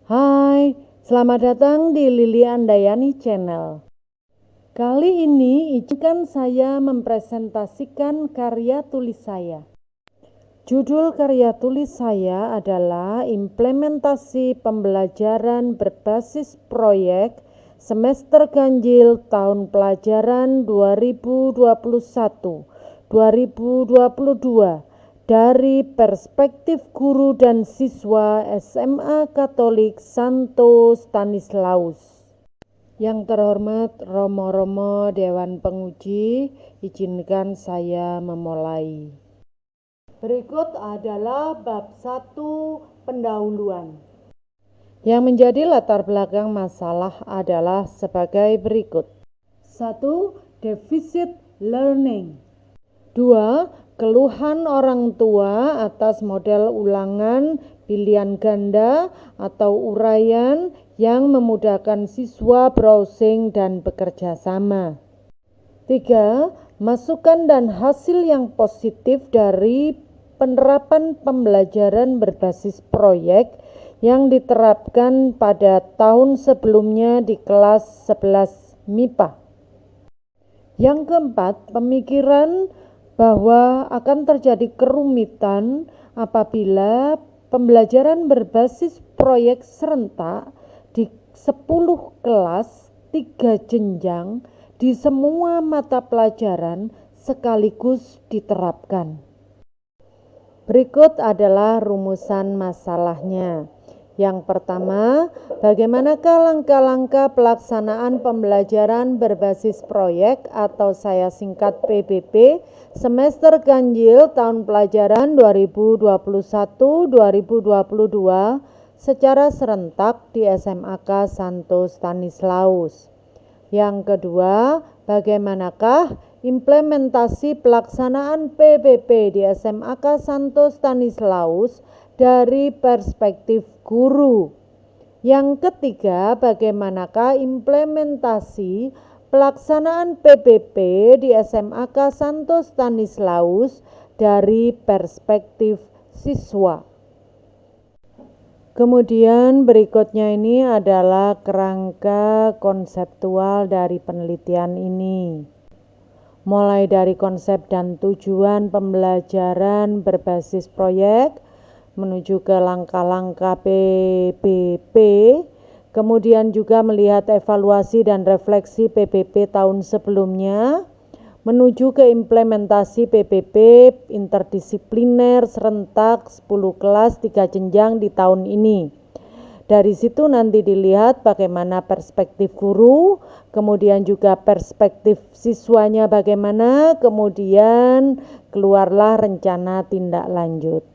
Hai, selamat datang di Lili Andayani Channel. Kali ini izinkan saya mempresentasikan karya tulis saya. Judul karya tulis saya adalah Implementasi Pembelajaran Berbasis Proyek Semester Ganjil Tahun Pelajaran 2021-2022 dari perspektif guru dan siswa SMA Katolik Santo Stanislaus. Yang terhormat Romo-Romo Dewan Penguji, izinkan saya memulai. Berikut adalah bab 1 pendahuluan. Yang menjadi latar belakang masalah adalah sebagai berikut. 1. Defisit learning. 2. Keluhan orang tua atas model ulangan, pilihan ganda, atau uraian yang memudahkan siswa browsing dan bekerja sama. 3. Masukan dan hasil yang positif dari penerapan pembelajaran berbasis proyek yang diterapkan pada tahun sebelumnya di kelas 11 MIPA. Yang keempat, pemikiran bahwa akan terjadi kerumitan apabila pembelajaran berbasis proyek serentak di 10 kelas 3 jenjang di semua mata pelajaran sekaligus diterapkan. Berikut adalah rumusan masalahnya. Yang pertama, bagaimanakah langkah-langkah pelaksanaan pembelajaran berbasis proyek atau saya singkat PBP semester ganjil tahun pelajaran 2021-2022 secara serentak di SMAK Santo Stanislaus. Yang kedua, bagaimanakah implementasi pelaksanaan PBP di SMAK Santo Stanislaus dari perspektif guru. Yang ketiga, bagaimanakah implementasi pelaksanaan PBP di SMAK Santo Stanislaus dari perspektif siswa. Kemudian berikutnya ini adalah kerangka konseptual dari penelitian ini. Mulai dari konsep dan tujuan pembelajaran berbasis proyek, menuju ke langkah-langkah PBP, kemudian juga melihat evaluasi dan refleksi PBP tahun sebelumnya, menuju ke implementasi PBB interdisipliner serentak 10 kelas 3 jenjang di tahun ini. Dari situ nanti dilihat bagaimana perspektif guru, kemudian juga perspektif siswanya bagaimana, kemudian keluarlah rencana tindak lanjut.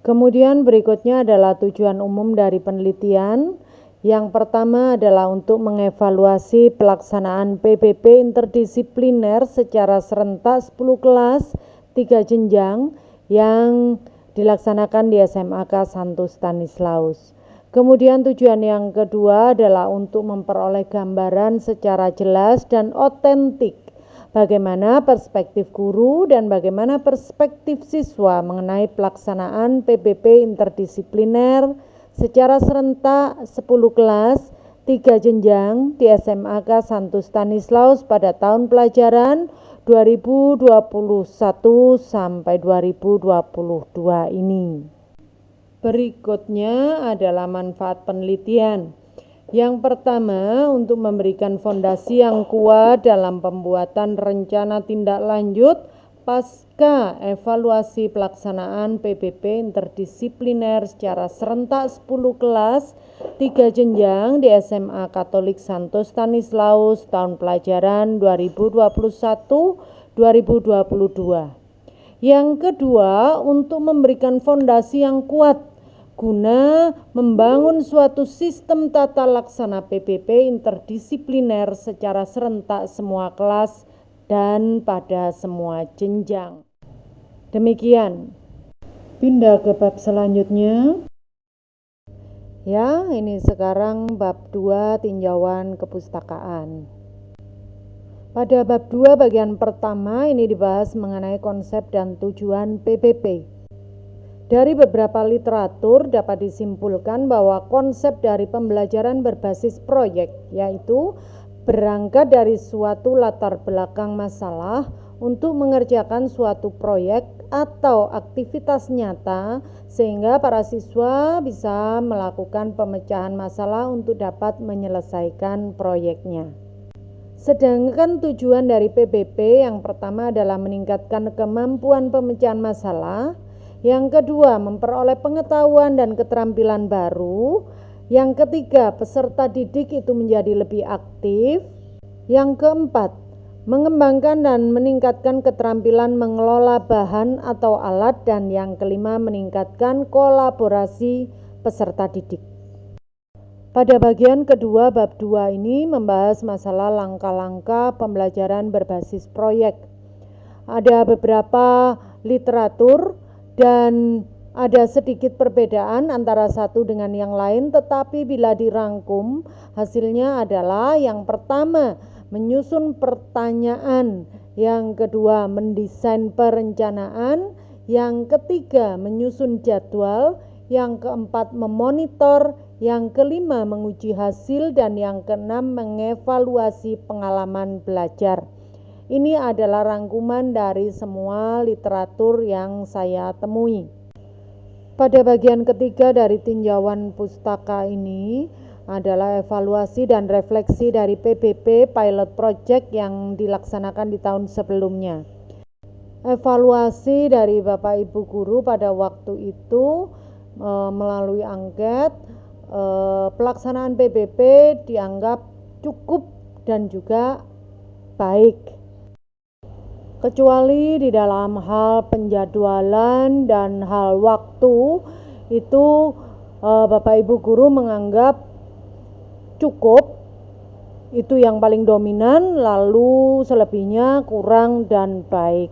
Kemudian berikutnya adalah tujuan umum dari penelitian. Yang pertama adalah untuk mengevaluasi pelaksanaan PBB interdisipliner secara serentak 10 kelas 3 jenjang yang dilaksanakan di SMAK Santo Stanislaus. Kemudian tujuan yang kedua adalah untuk memperoleh gambaran secara jelas dan otentik bagaimana perspektif guru dan bagaimana perspektif siswa mengenai pelaksanaan PBB interdisipliner secara serentak 10 kelas 3 jenjang di SMAK Santo Stanislaus pada tahun pelajaran 2021 sampai 2022 ini. Berikutnya adalah manfaat penelitian. Yang pertama, untuk memberikan fondasi yang kuat dalam pembuatan rencana tindak lanjut pasca evaluasi pelaksanaan PBB interdisipliner secara serentak 10 kelas 3 jenjang di SMA Katolik Santo Stanislaus tahun pelajaran 2021-2022. Yang kedua, untuk memberikan fondasi yang kuat guna membangun suatu sistem tata laksana PBB interdisipliner secara serentak semua kelas dan pada semua jenjang. Demikian. Pindah ke bab selanjutnya. Ya, ini sekarang bab 2 tinjauan kepustakaan. Pada bab 2 bagian pertama ini dibahas mengenai konsep dan tujuan PBB. Dari beberapa literatur dapat disimpulkan bahwa konsep dari pembelajaran berbasis proyek yaitu berangkat dari suatu latar belakang masalah untuk mengerjakan suatu proyek atau aktivitas nyata sehingga para siswa bisa melakukan pemecahan masalah untuk dapat menyelesaikan proyeknya. Sedangkan tujuan dari PBP yang pertama adalah meningkatkan kemampuan pemecahan masalah, yang kedua memperoleh pengetahuan dan keterampilan baru, yang ketiga peserta didik itu menjadi lebih aktif, yang keempat mengembangkan dan meningkatkan keterampilan mengelola bahan atau alat, dan yang kelima meningkatkan kolaborasi peserta didik. Pada bagian kedua bab 2 ini membahas masalah langkah-langkah pembelajaran berbasis proyek. Ada beberapa literatur dan ada sedikit perbedaan antara satu dengan yang lain, tetapi bila dirangkum hasilnya adalah yang pertama menyusun pertanyaan, yang kedua mendesain perencanaan, yang ketiga menyusun jadwal, yang keempat memonitor, yang kelima menguji hasil, dan yang keenam mengevaluasi pengalaman belajar. Ini adalah rangkuman dari semua literatur yang saya temui. Pada bagian ketiga dari tinjauan pustaka ini adalah evaluasi dan refleksi dari PBP Pilot Project yang dilaksanakan di tahun sebelumnya. Evaluasi dari Bapak Ibu Guru pada waktu itu melalui angket, pelaksanaan PBP dianggap cukup dan juga baik, kecuali di dalam hal penjadwalan dan hal waktu itu Bapak Ibu Guru menganggap cukup, itu yang paling dominan, lalu selebihnya kurang dan baik.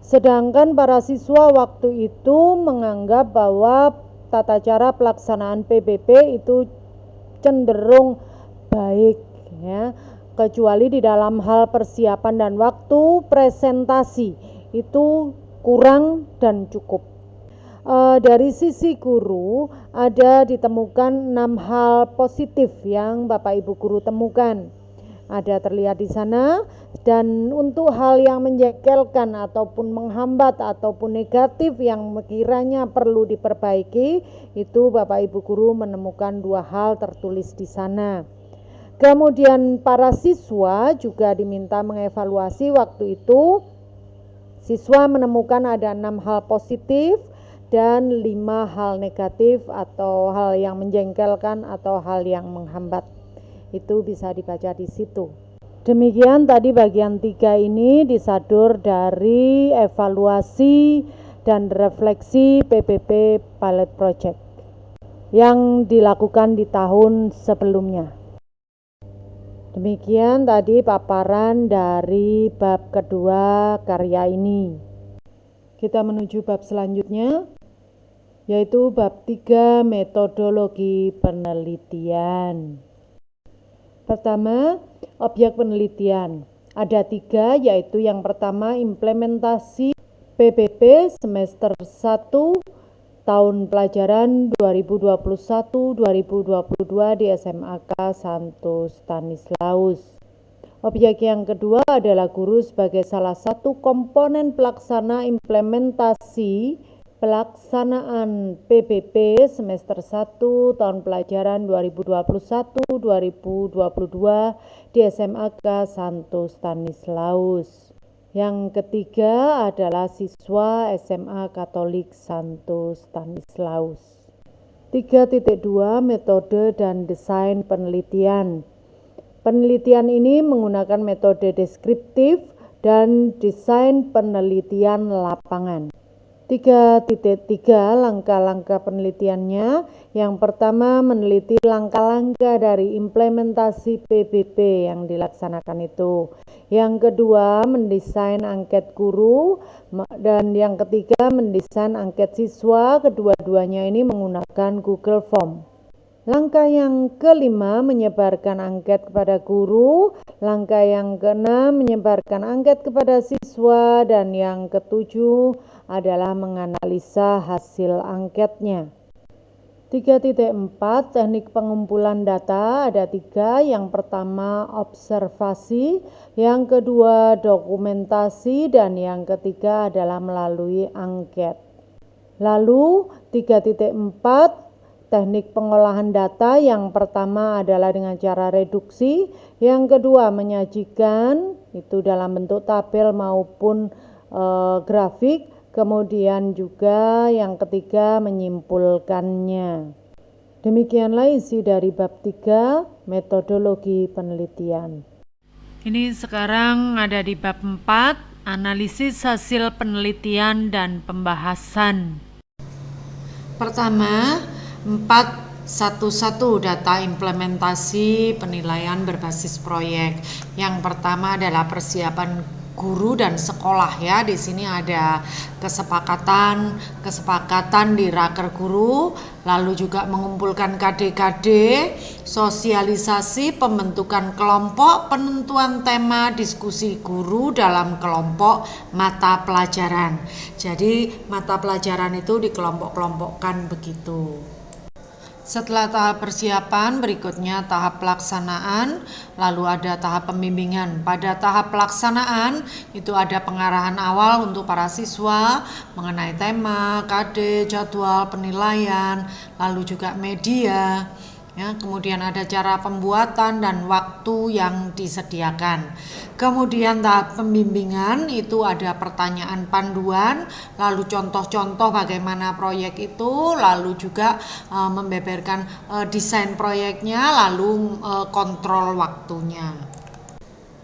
Sedangkan para siswa waktu itu menganggap bahwa tata cara pelaksanaan PBP itu cenderung baik, ya, kecuali di dalam hal persiapan dan waktu presentasi itu kurang dan cukup. Dari sisi guru ada ditemukan 6 hal positif yang Bapak Ibu Guru temukan. Ada terlihat di sana, dan untuk hal yang menjengkelkan ataupun menghambat ataupun negatif yang kiranya perlu diperbaiki, itu Bapak Ibu Guru menemukan 2 hal tertulis di sana. Kemudian para siswa juga diminta mengevaluasi. Waktu itu siswa menemukan ada 6 hal positif dan 5 hal negatif atau hal yang menjengkelkan atau hal yang menghambat. Itu bisa dibaca di situ. Demikian tadi bagian 3 ini disadur dari evaluasi dan refleksi PBP Pilot Project yang dilakukan di tahun sebelumnya. Demikian tadi paparan dari bab kedua karya ini. Kita menuju bab selanjutnya, yaitu bab 3 metodologi penelitian. Pertama, objek penelitian. Ada 3, yaitu yang pertama implementasi PBP semester 1 tahun pelajaran 2021-2022 di SMAK Santo Stanislaus. Objek yang kedua adalah guru sebagai salah satu komponen pelaksana implementasi pelaksanaan PBP semester 1 tahun pelajaran 2021-2022 di SMAK Santo Stanislaus. Yang ketiga adalah siswa SMA Katolik Santo Stanislaus. 3.2 metode dan desain penelitian. Penelitian ini menggunakan metode deskriptif dan desain penelitian lapangan. 3.3 langkah-langkah penelitiannya. Yang pertama, meneliti langkah-langkah dari implementasi PBP yang dilaksanakan itu. Yang kedua, mendesain angket guru, dan yang ketiga mendesain angket siswa. Kedua-duanya ini menggunakan Google Form. Langkah yang kelima, menyebarkan angket kepada guru. Langkah yang keenam, menyebarkan angket kepada siswa. Dan yang ketujuh adalah menganalisa hasil angketnya. 3.4 teknik pengumpulan data ada 3. Yang pertama observasi, yang kedua dokumentasi, dan yang ketiga adalah melalui angket. Lalu 3.4 teknik pengolahan data, yang pertama adalah dengan cara reduksi, yang kedua menyajikan itu dalam bentuk tabel maupun grafik, kemudian juga yang ketiga menyimpulkannya. Demikianlah isi dari bab 3 metodologi penelitian. Ini sekarang ada di bab 4, analisis hasil penelitian dan pembahasan. Pertama, 4.1.1 data implementasi penilaian berbasis proyek. Yang pertama adalah persiapan guru dan sekolah ya. Di sini ada kesepakatan di raker guru, lalu juga mengumpulkan KD-KD, sosialisasi, pembentukan kelompok, penentuan tema, diskusi guru dalam kelompok mata pelajaran. Jadi mata pelajaran itu dikelompok-kelompokkan begitu. Setelah tahap persiapan, berikutnya tahap pelaksanaan, lalu ada tahap pembimbingan. Pada tahap pelaksanaan, itu ada pengarahan awal untuk para siswa mengenai tema, KD, jadwal, penilaian, lalu juga media. Ya, kemudian ada cara pembuatan dan waktu yang disediakan. Kemudian tahap pembimbingan itu ada pertanyaan panduan, lalu contoh-contoh bagaimana proyek itu, lalu juga membeberkan desain proyeknya, lalu kontrol waktunya.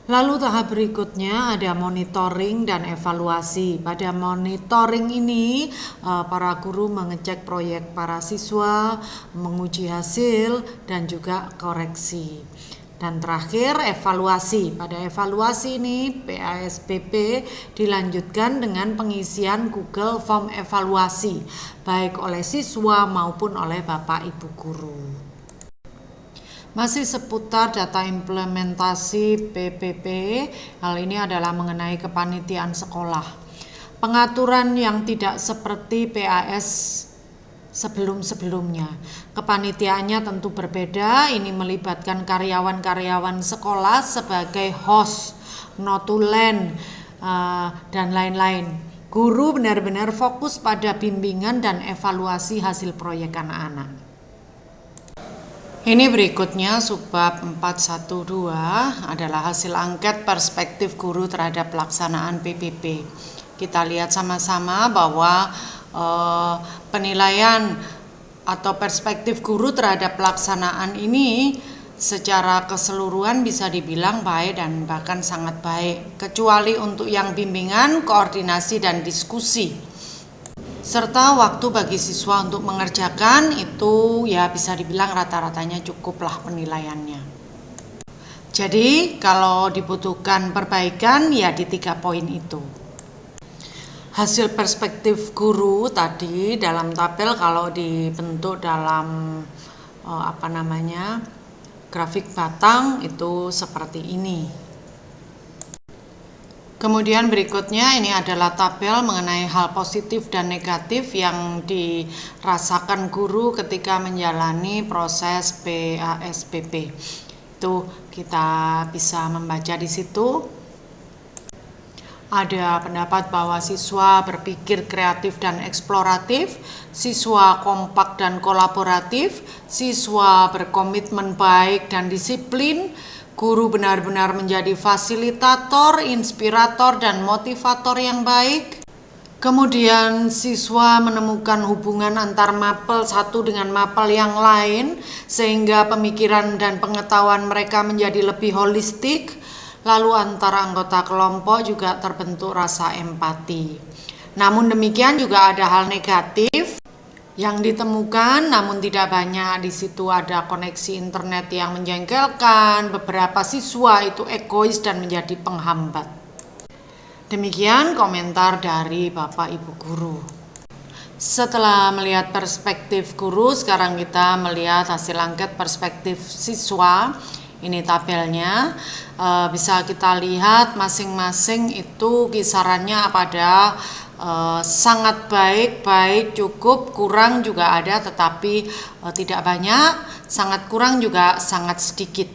Lalu tahap berikutnya ada monitoring dan evaluasi. Pada monitoring ini para guru mengecek proyek para siswa, menguji hasil dan juga koreksi. Dan terakhir evaluasi. Pada evaluasi ini PASBP dilanjutkan dengan pengisian Google Form evaluasi baik oleh siswa maupun oleh Bapak Ibu guru. Masih seputar data implementasi PPP, hal ini adalah mengenai kepanitiaan sekolah. Pengaturan yang tidak seperti PAS sebelum-sebelumnya. Kepanitiaannya tentu berbeda, ini melibatkan karyawan-karyawan sekolah sebagai host, notulen, dan lain-lain. Guru benar-benar fokus pada bimbingan dan evaluasi hasil proyek anak-anak. Ini berikutnya subbab 4.1.2 adalah hasil angket perspektif guru terhadap pelaksanaan PPP. Kita lihat sama-sama bahwa penilaian atau perspektif guru terhadap pelaksanaan ini secara keseluruhan bisa dibilang baik dan bahkan sangat baik, kecuali untuk yang bimbingan, koordinasi, dan diskusi. Serta waktu bagi siswa untuk mengerjakan itu ya bisa dibilang rata-ratanya cukuplah penilaiannya. Jadi kalau dibutuhkan perbaikan ya di 3 poin itu. Hasil perspektif guru tadi dalam tabel kalau dibentuk dalam grafik batang itu seperti ini. Kemudian berikutnya ini adalah tabel mengenai hal positif dan negatif yang dirasakan guru ketika menjalani proses PASBP. Itu kita bisa membaca di situ. Ada pendapat bahwa siswa berpikir kreatif dan eksploratif, siswa kompak dan kolaboratif, siswa berkomitmen baik dan disiplin, guru benar-benar menjadi fasilitator, inspirator, dan motivator yang baik. Kemudian siswa menemukan hubungan antar mapel satu dengan mapel yang lain sehingga pemikiran dan pengetahuan mereka menjadi lebih holistik. Lalu antara anggota kelompok juga terbentuk rasa empati. Namun demikian juga ada hal negatif yang ditemukan, namun tidak banyak. Di situ ada koneksi internet yang menjengkelkan, beberapa siswa itu egois dan menjadi penghambat. Demikian komentar dari Bapak Ibu guru. Setelah melihat perspektif guru, sekarang kita melihat hasil angket perspektif siswa. Ini tabelnya, bisa kita lihat masing-masing itu kisarannya pada sangat baik, cukup, kurang juga ada, tetapi tidak banyak, sangat kurang juga sangat sedikit.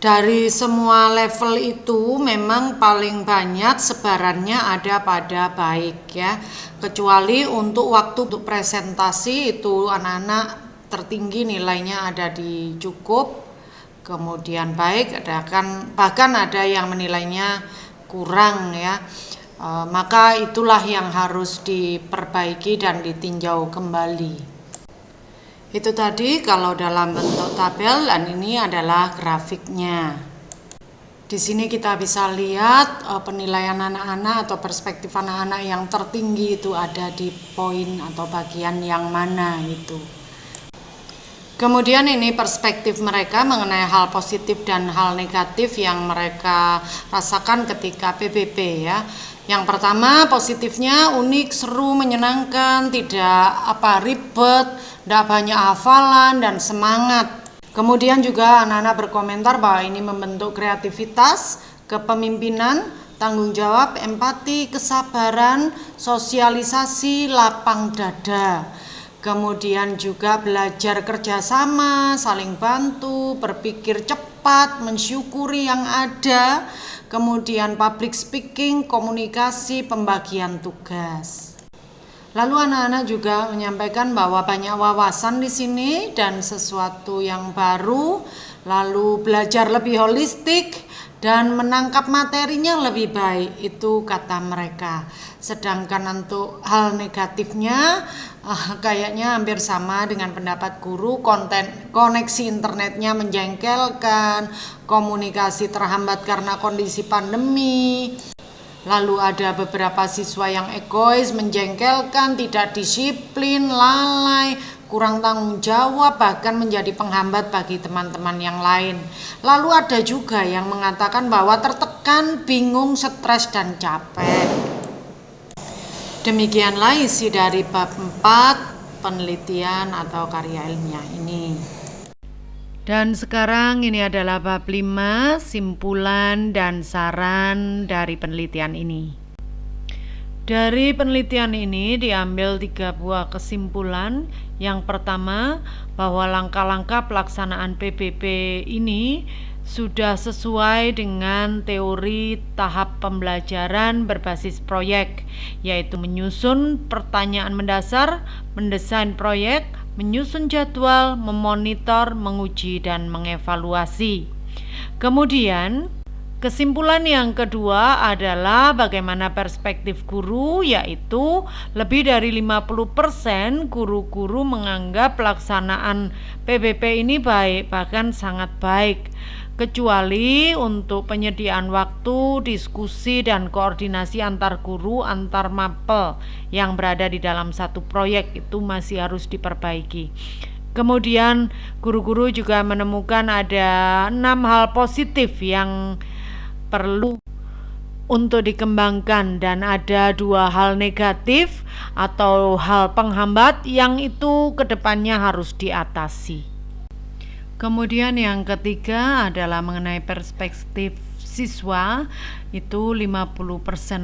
Dari semua level itu memang paling banyak sebarannya ada pada baik ya, kecuali untuk waktu untuk presentasi itu anak-anak tertinggi nilainya ada di cukup, kemudian baik, bahkan ada yang menilainya kurang ya. Maka itulah yang harus diperbaiki dan ditinjau kembali. Itu tadi kalau dalam bentuk tabel, dan ini adalah grafiknya. Di sini kita bisa lihat penilaian anak-anak atau perspektif anak-anak yang tertinggi itu ada di poin atau bagian yang mana itu. Kemudian ini perspektif mereka mengenai hal positif dan hal negatif yang mereka rasakan ketika PBB ya. Yang pertama positifnya unik, seru, menyenangkan, tidak ribet, tidak banyak hafalan dan semangat. Kemudian juga anak-anak berkomentar bahwa ini membentuk kreativitas, kepemimpinan, tanggung jawab, empati, kesabaran, sosialisasi, lapang dada. Kemudian juga belajar kerjasama, saling bantu, berpikir cepat, mensyukuri yang ada. Kemudian public speaking, komunikasi, pembagian tugas. Lalu anak-anak juga menyampaikan bahwa banyak wawasan di sini dan sesuatu yang baru, lalu belajar lebih holistik dan menangkap materinya lebih baik, itu kata mereka. Sedangkan untuk hal negatifnya kayaknya hampir sama dengan pendapat guru, koneksi internetnya menjengkelkan, komunikasi terhambat karena kondisi pandemi. Lalu ada beberapa siswa yang egois, menjengkelkan, tidak disiplin, lalai, kurang tanggung jawab, bahkan menjadi penghambat bagi teman-teman yang lain. Lalu ada juga yang mengatakan bahwa tertekan, bingung, stres, dan capek. Demikianlah isi dari bab 4 penelitian atau karya ilmiah ini. Dan sekarang ini adalah bab 5, simpulan dan saran dari penelitian ini. Dari penelitian ini diambil 3 buah kesimpulan. Yang pertama, bahwa langkah-langkah pelaksanaan PBB ini sudah sesuai dengan teori tahap pembelajaran berbasis proyek, yaitu menyusun pertanyaan mendasar, mendesain proyek, menyusun jadwal, memonitor, menguji, dan mengevaluasi. Kemudian, kesimpulan yang kedua adalah bagaimana perspektif guru, yaitu lebih dari 50% guru-guru menganggap pelaksanaan PBB ini baik, bahkan sangat baik, kecuali untuk penyediaan waktu, diskusi, dan koordinasi antar guru, antar mapel yang berada di dalam satu proyek itu masih harus diperbaiki. Kemudian guru-guru juga menemukan ada 6 hal positif yang perlu untuk dikembangkan dan ada 2 hal negatif atau hal penghambat yang itu kedepannya harus diatasi. Kemudian yang ketiga adalah mengenai perspektif siswa, itu 50%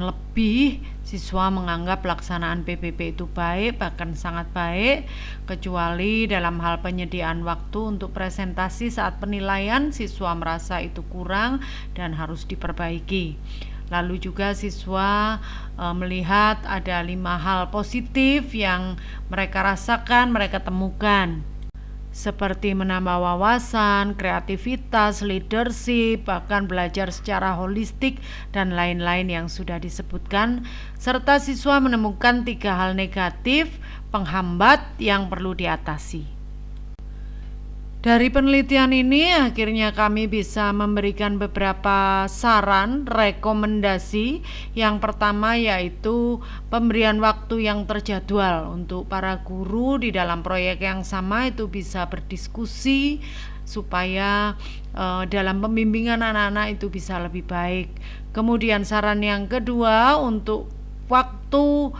lebih siswa menganggap pelaksanaan PBB itu baik, bahkan sangat baik, kecuali dalam hal penyediaan waktu untuk presentasi saat penilaian siswa merasa itu kurang dan harus diperbaiki. Lalu juga siswa melihat ada 5 hal positif yang mereka rasakan, mereka temukan, seperti menambah wawasan, kreativitas, leadership, bahkan belajar secara holistik, dan lain-lain yang sudah disebutkan. Serta siswa menemukan 3 hal negatif, penghambat yang perlu diatasi. Dari penelitian ini akhirnya kami bisa memberikan beberapa saran, rekomendasi. Yang pertama yaitu pemberian waktu yang terjadwal untuk para guru di dalam proyek yang sama itu bisa berdiskusi supaya dalam pembimbingan anak-anak itu bisa lebih baik. Kemudian saran yang kedua untuk waktu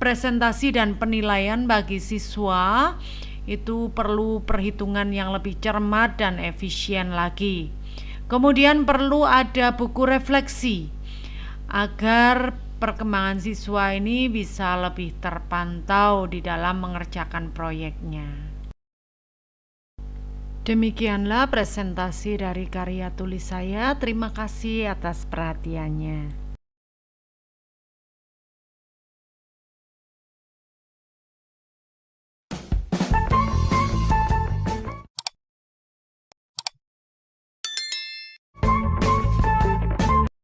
presentasi dan penilaian bagi siswa itu perlu perhitungan yang lebih cermat dan efisien lagi. Kemudian perlu ada buku refleksi agar perkembangan siswa ini bisa lebih terpantau di dalam mengerjakan proyeknya. Demikianlah presentasi dari karya tulis saya. Terima kasih atas perhatiannya.